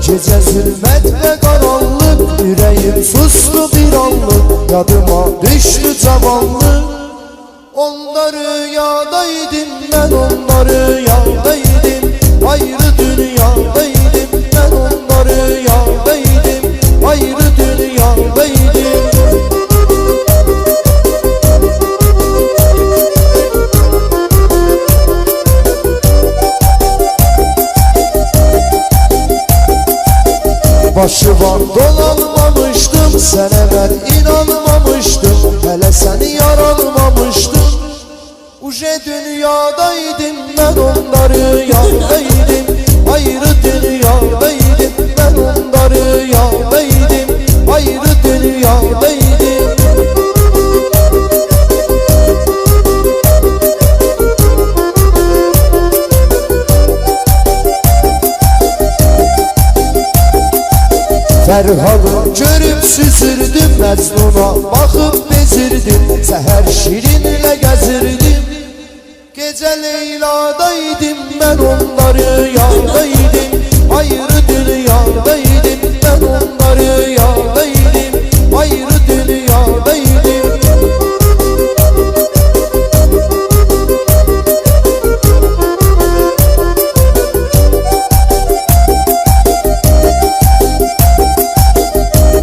Gece zülmet ve karanlık, yüreğim sustu bir anlık. Yadıma düştü cavanlık. Onları rüyadaydım ben, onları rüyadaydım. Ayrı dünyadaydım ben, onları rüyadaydım. Ayrı dünyadaydım. Başıma dolanmamıştım, sana ben inanmamıştım. Hele seni yaranmamıştım. Uje dünyadaydım ben, onları rüyadaydım. Ayrı dünyadaydım ben, onları rüyadaydım. Ayrı dünyadaydım. Ferhal'ı görüp süzürdüm, Mecnun'a bakıp bezirdim. Seher şirinle gezirdim. Gece Leyla'daydım ben, onları rüyadaydım. Ayrı dünyadaydım ben, onları rüyadaydım. Ayrı dünyadaydım.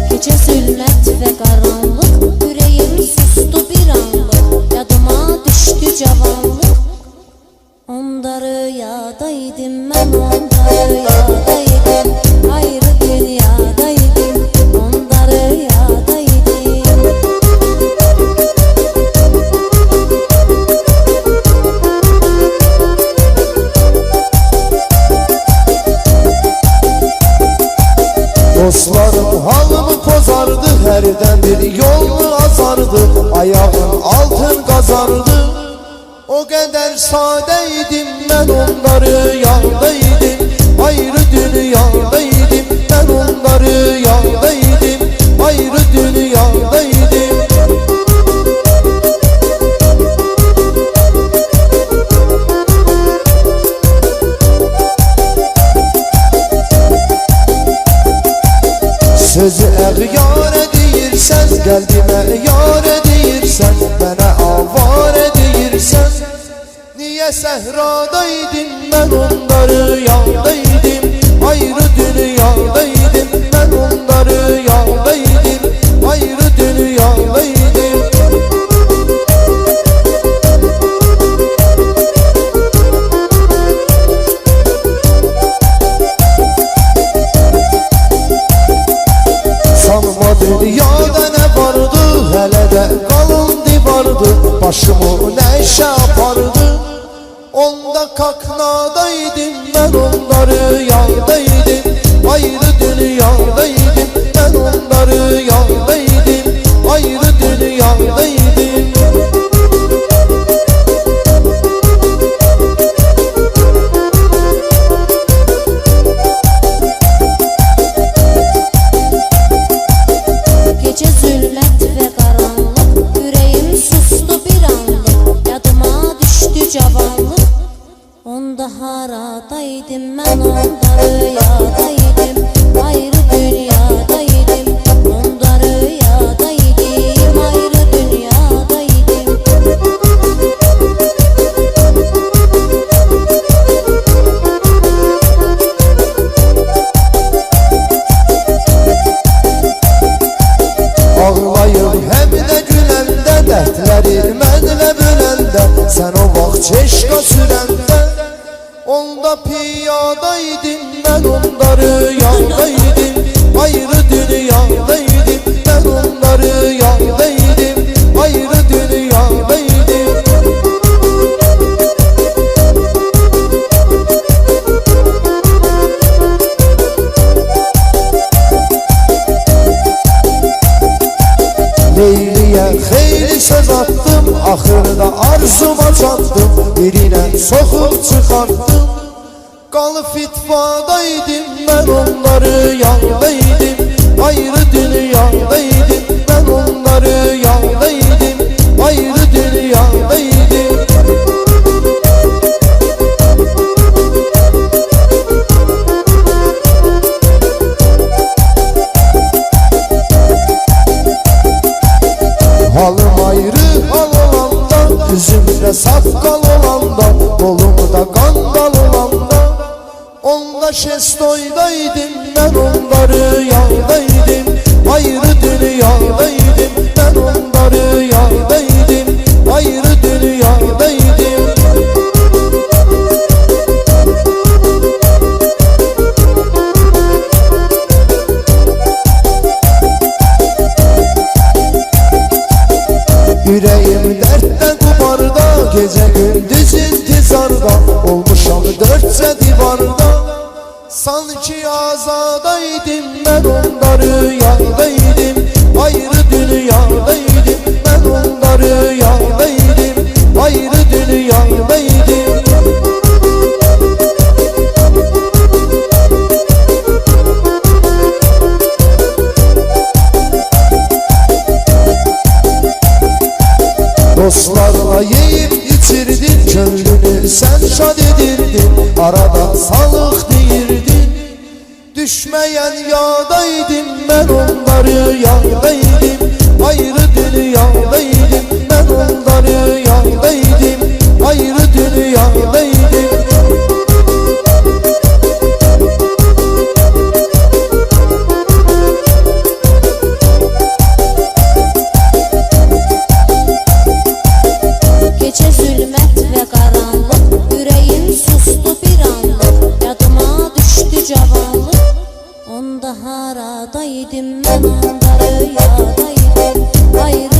Gece zulmet ve karanlık, yüreğim sustu bir anlık. Yadıma düştü cavanlık. Onda rüyadaydım ben, onda rüyadaydım. Ayrı dünyadaydım, onda rüyadaydım. Dostlarım halımı pozardı, herden bir yolunu azardı. Ayağın altın kazardı. O kadar sadeydim ben, onları rüyadaydım. Ayrı dünyadaydım ben, onları rüyadaydım. Ayrı dünyadaydım. Sözü eğyare deyirsen, kalbime yare deyirsen, bana avare deyirsen. Niye sehradaydım ben, onları rüyadaydım. Ayrı dünyadaydım ben, onları rüyadaydım. Ayrı dünyadaydım. Sanma dünyada ne vardı, hele de kalın divardı. Başımı neşe yapardı. Onda kaknadaydım ben, onları rüyadaydım. Ayrı dünyadaydım ben, onları rüyadaydım. Ayrı dünyadaydım. Gece zulmet ve karanlık, yüreğim sustu bir anlık. Yadıma düştü cavanlık. Onda haradaydım ben, onda rüyadaydım. Ayrı dünyadaydım, onda rüyadaydım. Ayrı dünyadaydım. Ağlayıp hem de gülende, dertleri mənlə böləndə. Sen o vaxt çeşka sürəndə, onda piyadaydım ben, onda rüyadaydım. Ayrı Axırda arzuma çatdım, birinə soxub çıxardım. Qalıb fitvadaydım, mən onları yandaydım. Ayrı dünyadaydım, mən onları yandaydım. Ayrı dünyadaydım. Halım ayrı hal olanda, üzümdə saqqal olanda, qolumda qandal olanda, onda şestoydaydım, mən onları yandaydım. Ayrı dünyadaydım, mən onları yandaydım. Ayrı dünyadaydım. Yüreğim dertten kumarda, gece gündüz intizarda, olmuşam dörtçe divarda. Sanki azadaydım, ben onları yandaydım. Ayrı dünyadaydım, ben onları yandaydım. Ayrı dünyadaydım. Dostlarla yiyip içirdin, gönlünü sen şad edirdin. Arada sağlık deyirdin. Düşmeyen yağdaydım, ben onları yağdaydım. Ayrı dünyadaydım, ben onları yağdaydım. Ayrı dünyadaydım. Gecə zülmət və qaranlıq, ürəyim sustu bir anlıq. Yadıma düşdü cavanlıq, onda haradaydım, mən onda rüyadaydım. Ayrı